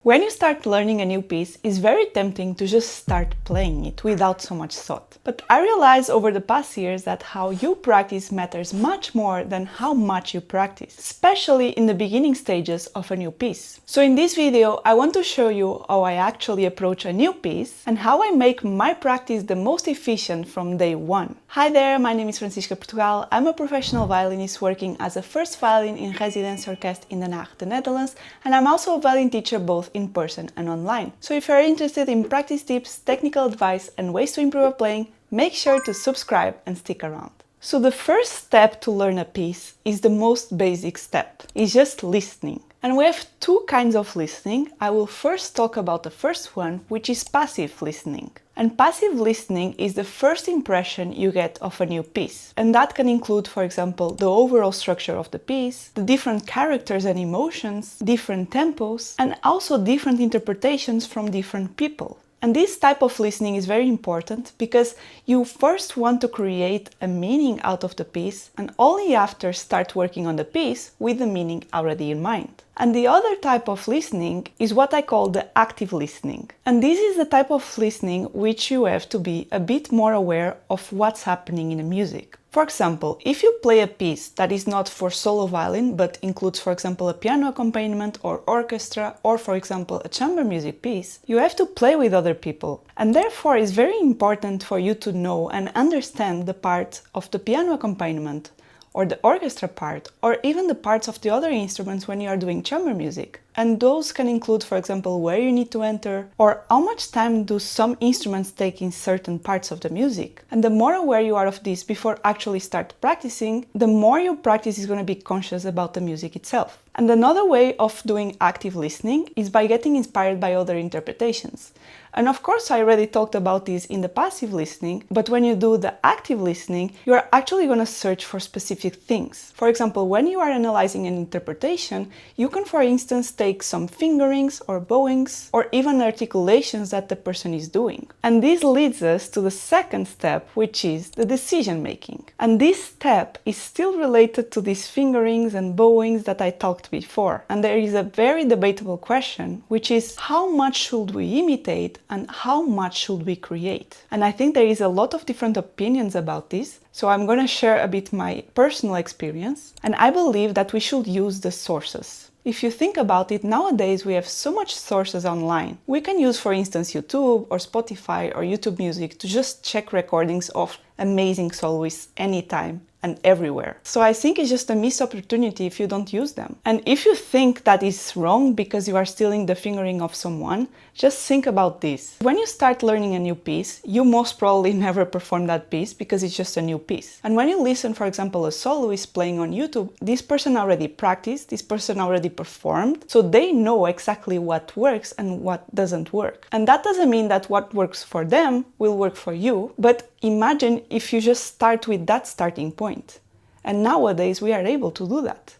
When you start learning a new piece, it's very tempting to just start playing it without so much thought. But I realized over the past years that how you practice matters much more than how much you practice, especially in the beginning stages of a new piece. So in this video, I want to show you how I actually approach a new piece and how I make my practice the most efficient from day one. Hi there, my name is Francisca Portugal. I'm a professional violinist working as a first violin in residence orchestra in Den Haag, the Netherlands, and I'm also a violin teacher both in person and online. So if you're interested in practice tips, technical advice and ways to improve your playing, make sure to subscribe and stick around. So the first step to learn a piece is the most basic step. It's just listening. And we have two kinds of listening. I will first talk about the first one, which is passive listening. And passive listening is the first impression you get of a new piece. And that can include, for example, the overall structure of the piece, the different characters and emotions, different tempos, and also different interpretations from different people. And this type of listening is very important because you first want to create a meaning out of the piece and only after start working on the piece with the meaning already in mind. And the other type of listening is what I call the active listening. And this is the type of listening which you have to be a bit more aware of what's happening in the music. For example, if you play a piece that is not for solo violin but includes, for example, a piano accompaniment or orchestra or, for example, a chamber music piece, you have to play with other people. And therefore it's very important for you to know and understand the part of the piano accompaniment or the orchestra part, or even the parts of the other instruments when you are doing chamber music. And those can include, for example, where you need to enter, or how much time do some instruments take in certain parts of the music. And the more aware you are of this before actually start practicing, the more your practice is going to be conscious about the music itself. And another way of doing active listening is by getting inspired by other interpretations. And of course, I already talked about this in the passive listening, but when you do the active listening, you are actually going to search for specific things. For example, when you are analyzing an interpretation, you can, for instance, take some fingerings or bowings or even articulations that the person is doing. And this leads us to the second step, which is the decision making. And this step is still related to these fingerings and bowings that I talked before. And there is a very debatable question, which is how much should we imitate and how much should we create? And I think there is a lot of different opinions about this. So I'm going to share a bit my personal experience. And I believe that we should use the sources. If you think about it, nowadays we have so much sources online. We can use, for instance, YouTube or Spotify or YouTube Music to just check recordings of amazing soloists anytime and everywhere. So I think it's just a missed opportunity if you don't use them. And if you think that is wrong because you are stealing the fingering of someone, just think about this. When you start learning a new piece, you most probably never perform that piece because it's just a new piece. And when you listen, for example, a soloist playing on YouTube, this person already practiced, this person already performed, so they know exactly what works and what doesn't work. And that doesn't mean that what works for them will work for you, but imagine if you just start with that starting point. And nowadays we are able to do that.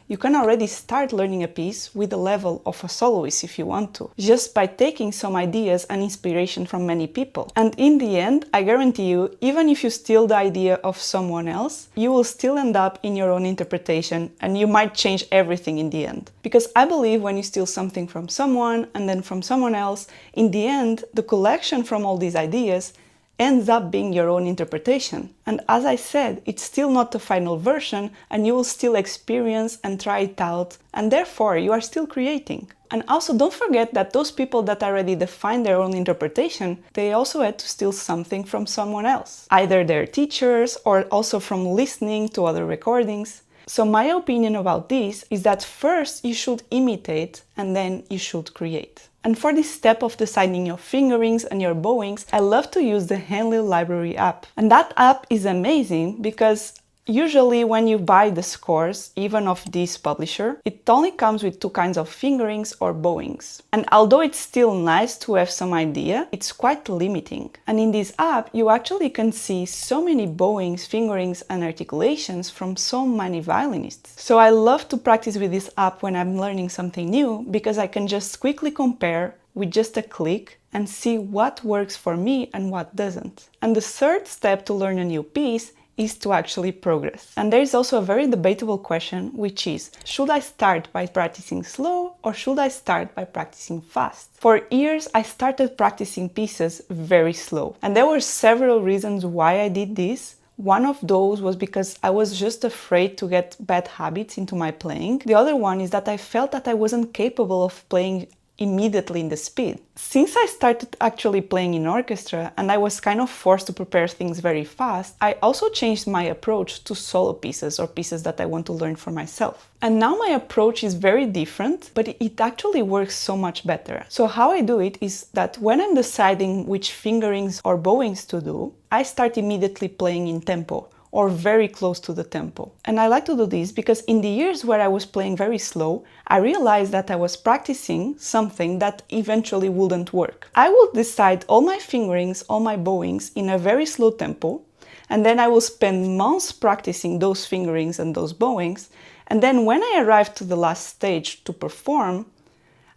You can already start learning a piece with the level of a soloist if you want to, just by taking some ideas and inspiration from many people. And in the end, I guarantee you, even if you steal the idea of someone else, you will still end up in your own interpretation and you might change everything in the end. Because I believe when you steal something from someone and then from someone else, in the end, the collection from all these ideas ends up being your own interpretation. And as I said, it's still not the final version and you will still experience and try it out, and therefore you are still creating. And also don't forget that those people that already defined their own interpretation, they also had to steal something from someone else, either their teachers or also from listening to other recordings. So my opinion about this is that first you should imitate and then you should create. And for this step of deciding your fingerings and your bowings, I love to use the Henley Library app. And that app is amazing because usually when you buy the scores, even of this publisher, it only comes with two kinds of fingerings or bowings. And although it's still nice to have some idea, it's quite limiting. And in this app, you actually can see so many bowings, fingerings and articulations from so many violinists. So I love to practice with this app when I'm learning something new because I can just quickly compare with just a click and see what works for me and what doesn't. And the third step to learn a new piece is to actually progress. And there is also a very debatable question, which is, should I start by practicing slow or should I start by practicing fast? For years, I started practicing pieces very slow. And there were several reasons why I did this. One of those was because I was just afraid to get bad habits into my playing. The other one is that I felt that I wasn't capable of playing immediately in the speed. Since I started actually playing in orchestra and I was kind of forced to prepare things very fast, I also changed my approach to solo pieces or pieces that I want to learn for myself. And now my approach is very different, but it actually works so much better. So how I do it is that when I'm deciding which fingerings or bowings to do, I start immediately playing in tempo, or very close to the tempo. And I like to do this because in the years where I was playing very slow, I realized that I was practicing something that eventually wouldn't work. I would decide all my fingerings, all my bowings in a very slow tempo, and then I will spend months practicing those fingerings and those bowings, and then when I arrived to the last stage to perform,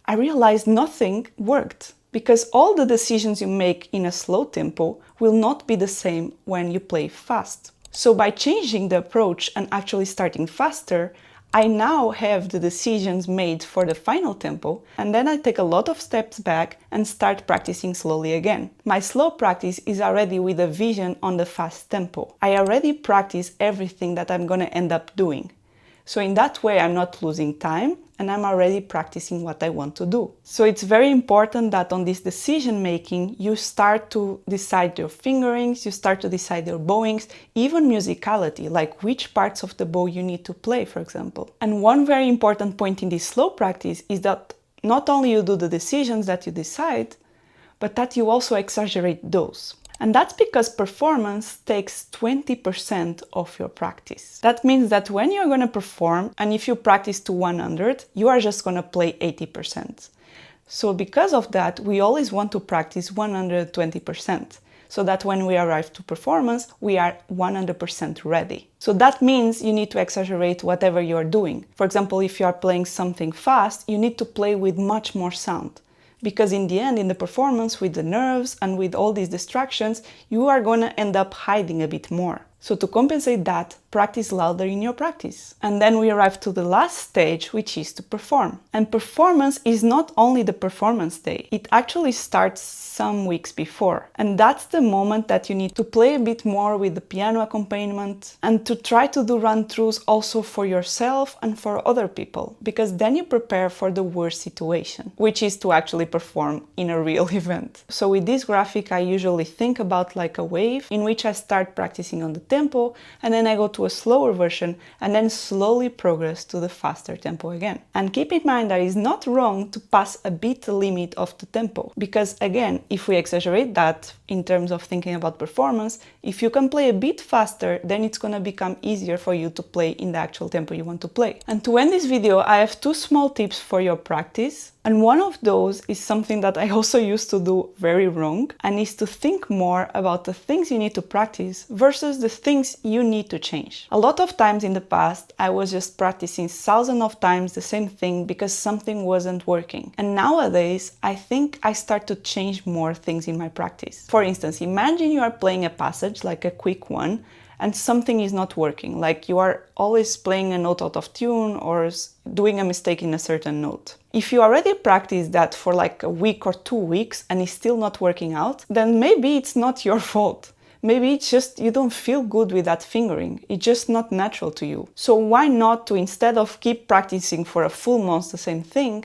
I realized nothing worked. Because all the decisions you make in a slow tempo will not be the same when you play fast. So by changing the approach and actually starting faster, I now have the decisions made for the final tempo, and then I take a lot of steps back and start practicing slowly again. My slow practice is already with a vision on the fast tempo. I already practice everything that I'm gonna end up doing. So in that way, I'm not losing time and I'm already practicing what I want to do. So it's very important that on this decision making, you start to decide your fingerings, you start to decide your bowings, even musicality, like which parts of the bow you need to play, for example. And one very important point in this slow practice is that not only you do the decisions that you decide, but that you also exaggerate those. And that's because performance takes 20% of your practice. That means that when you're going to perform, and if you practice to 100, you are just going to play 80%. So because of that, we always want to practice 120%, so that when we arrive to performance, we are 100% ready. So that means you need to exaggerate whatever you're doing. For example, if you are playing something fast, you need to play with much more sound. Because in the end, in the performance, with the nerves and with all these distractions, you are going to end up hiding a bit more. So to compensate that, practice louder in your practice. And then we arrive to the last stage, which is to perform. And performance is not only the performance day, it actually starts some weeks before. And that's the moment that you need to play a bit more with the piano accompaniment and to try to do run-throughs also for yourself and for other people, because then you prepare for the worst situation, which is to actually perform in a real event. So with this graphic, I usually think about like a wave in which I start practicing on the tempo, and then I go to a slower version and then slowly progress to the faster tempo again. And keep in mind that it's not wrong to pass a bit the limit of the tempo, because again, if we exaggerate that in terms of thinking about performance, if you can play a bit faster, then it's going to become easier for you to play in the actual tempo you want to play. And to end this video, I have two small tips for your practice. And one of those is something that I also used to do very wrong, and is to think more about the things you need to practice versus the things you need to change. A lot of times in the past, I was just practicing thousands of times the same thing because something wasn't working. And nowadays, I think I start to change more things in my practice. For instance, imagine you are playing a passage, like a quick one, and something is not working, like you are always playing a note out of tune or doing a mistake in a certain note. If you already practice that for like a week or 2 weeks and it's still not working out, then maybe it's not your fault. Maybe it's just you don't feel good with that fingering. It's just not natural to you. So why not to, instead of keep practicing for a full month the same thing,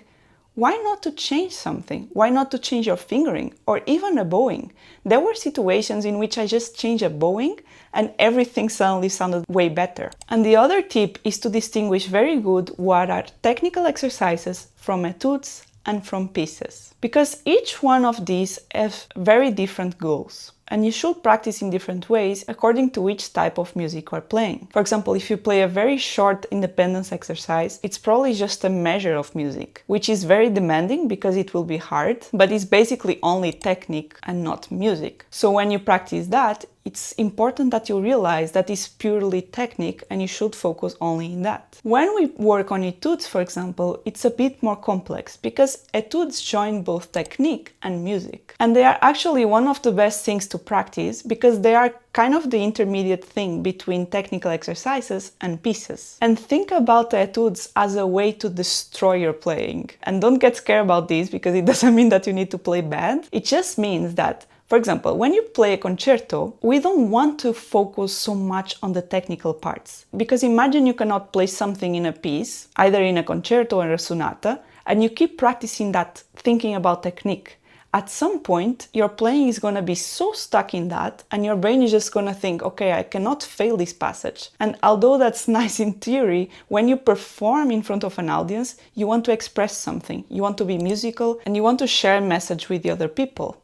why not to change something? Why not to change your fingering or even a bowing? There were situations in which I just changed a bowing and everything suddenly sounded way better. And the other tip is to distinguish very good what are technical exercises from etudes and from pieces. Because each one of these have very different goals. And you should practice in different ways according to which type of music you are playing. For example, if you play a very short independence exercise, it's probably just a measure of music, which is very demanding because it will be hard, but it's basically only technique and not music. So when you practice that, it's important that you realize that it's purely technique and you should focus only in that. When we work on etudes, for example, it's a bit more complex because etudes join both technique and music. And they are actually one of the best things to practice because they are kind of the intermediate thing between technical exercises and pieces. And think about the etudes as a way to destroy your playing. And don't get scared about this because it doesn't mean that you need to play bad. It just means that, for example, when you play a concerto, we don't want to focus so much on the technical parts. Because imagine you cannot play something in a piece, either in a concerto or a sonata, and you keep practicing that, thinking about technique. At some point, your playing is going to be so stuck in that, and your brain is just going to think, okay, I cannot fail this passage. And although that's nice in theory, when you perform in front of an audience, you want to express something, you want to be musical, and you want to share a message with the other people.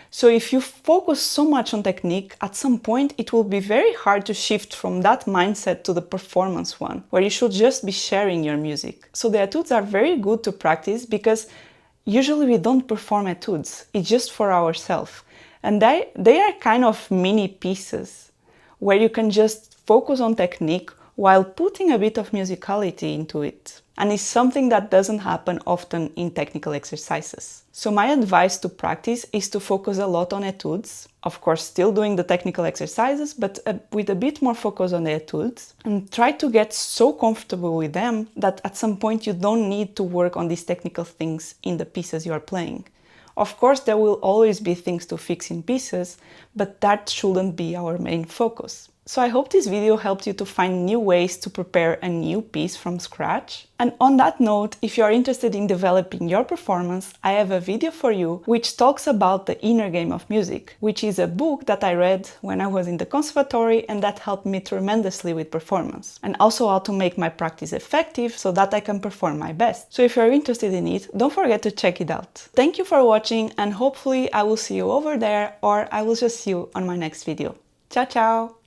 So if you focus so much on technique, at some point it will be very hard to shift from that mindset to the performance one, where you should just be sharing your music. So the etudes are very good to practice because usually we don't perform etudes, it's just for ourselves. And they are kind of mini pieces where you can just focus on technique while putting a bit of musicality into it. And it's something that doesn't happen often in technical exercises. So my advice to practice is to focus a lot on etudes. Of course, still doing the technical exercises, but with a bit more focus on the etudes. And try to get so comfortable with them that at some point you don't need to work on these technical things in the pieces you are playing. Of course, there will always be things to fix in pieces, but that shouldn't be our main focus. So I hope this video helped you to find new ways to prepare a new piece from scratch. And on that note, if you are interested in developing your performance, I have a video for you which talks about the inner game of music, which is a book that I read when I was in the conservatory and that helped me tremendously with performance. And also how to make my practice effective so that I can perform my best. So if you're interested in it, don't forget to check it out. Thank you for watching and hopefully I will see you over there or I will just see you on my next video. Ciao, ciao!